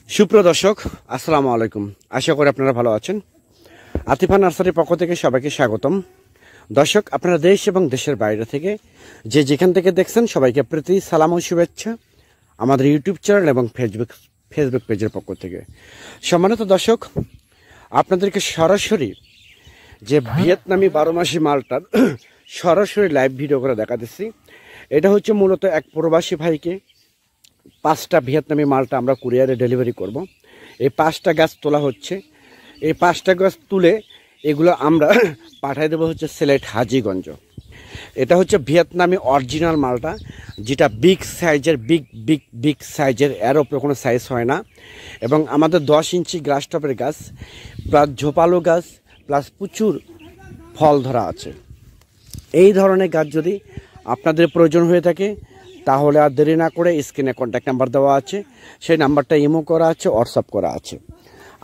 সুপ্রিয় দর্শক, আসসালামু আলাইকুম। আশা করি আপনারা ভালো আছেন। আতিফা নার্সারির পক্ষ থেকে সবাইকে স্বাগতম। দর্শক, আপনারা দেশ এবং দেশের বাইরে থেকে যে যেখান থেকে দেখছেন সবাইকে প্রীতি সালাম ও শুভেচ্ছা আমাদের ইউটিউব চ্যানেল এবং ফেসবুক পেজের পক্ষ থেকে। সম্মানিত দর্শক, আপনাদেরকে সরাসরি যে ভিয়েতনামি 12 মাসি মালটার সরাসরি লাইভ ভিডিও করে দেখাতেছি। এটা হচ্ছে মূলত এক প্রবাসী ভাইকে 5টা ভিয়েতনামি মালটা আমরা কুরিয়ারে ডেলিভারি করব। এই 5টা গাছ তোলা হচ্ছে। এই 5টা গাছ তুলে এগুলো আমরা পাঠিয়ে দেবো হচ্ছে সিলেট হাজীগঞ্জ। এটা হচ্ছে ভিয়েতনামি অরিজিনাল মালটা, যেটা বিগ সাইজের, বিগ সাইজের, এর ওপরে কোনো সাইজ হয় না। এবং আমাদের 10 ইঞ্চি গ্রাস টপের গাছ, প্লাস ঝোপালো গাছ, প্লাস প্রচুর ফল ধরা আছে। এই ধরনের গাছ যদি আপনাদের প্রয়োজন হয়ে থাকে তাহলে আর দেরি না করে স্ক্রিনে কন্ট্যাক্ট নাম্বার দেওয়া আছে, সেই নাম্বারটা ইমো করা আছে, হোয়াটসঅ্যাপ করা আছে।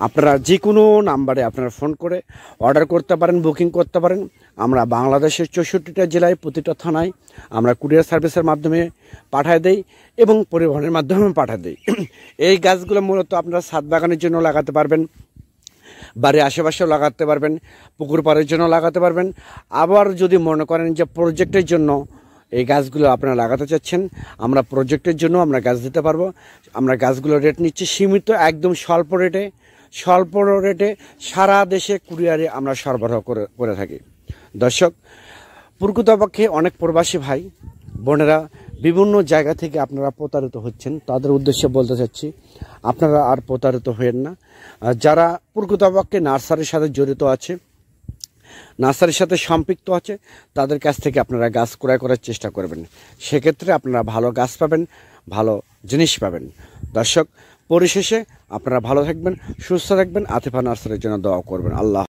আপনারা যে কোনো নাম্বারে আপনারা ফোন করে অর্ডার করতে পারেন, বুকিং করতে পারেন। আমরা বাংলাদেশের 64টা জেলায়, প্রতিটা থানায় আমরা কুরিয়ার সার্ভিসের মাধ্যমে পাঠায় দেই এবং পরিবহনের মাধ্যমে পাঠায় দেই। এই গাছগুলো মূলত আপনারা ছাদ বাগানের জন্য লাগাতে পারবেন, বাড়ির আশেপাশেও লাগাতে পারবেন, পুকুর পাড়ের জন্য লাগাতে পারবেন। আবার যদি মনে করেন যে প্রজেক্টের জন্য এই গাছগুলো আপনারা লাগাতে চাচ্ছেন, আমরা প্রজেক্টের জন্য আমরা গাছ দিতে পারবো। আমরা গাছগুলোর রেট নিচ্ছি সীমিত, একদম স্বল্প রেটে সারা দেশে কুরিয়ারে আমরা সরবরাহ করে থাকি। দর্শক, প্রকৃতপক্ষে অনেক প্রবাসী ভাই বোনেরা বিভিন্ন জায়গা থেকে আপনারা প্রতারিত হচ্ছেন, তাদের উদ্দেশ্যে বলতে চাচ্ছি আপনারা আর প্রতারিত হয়েন না। যারা প্রকৃতপক্ষে নার্সারির সাথে জড়িত আছে, নার্সারির সাথে সম্পৃক্ত আছে, তাদের কাছ থেকে আপনারা গাছ ক্রয় করার চেষ্টা করবেন। সেক্ষেত্রে আপনারা ভালো গাছ পাবেন, ভালো জিনিস পাবেন। দর্শক, পরিশেষে আপনারা ভালো থাকবেন, সুস্থ থাকবেন, আতিফা নার্সারির জন্য দোয়া করবেন। আল্লাহ।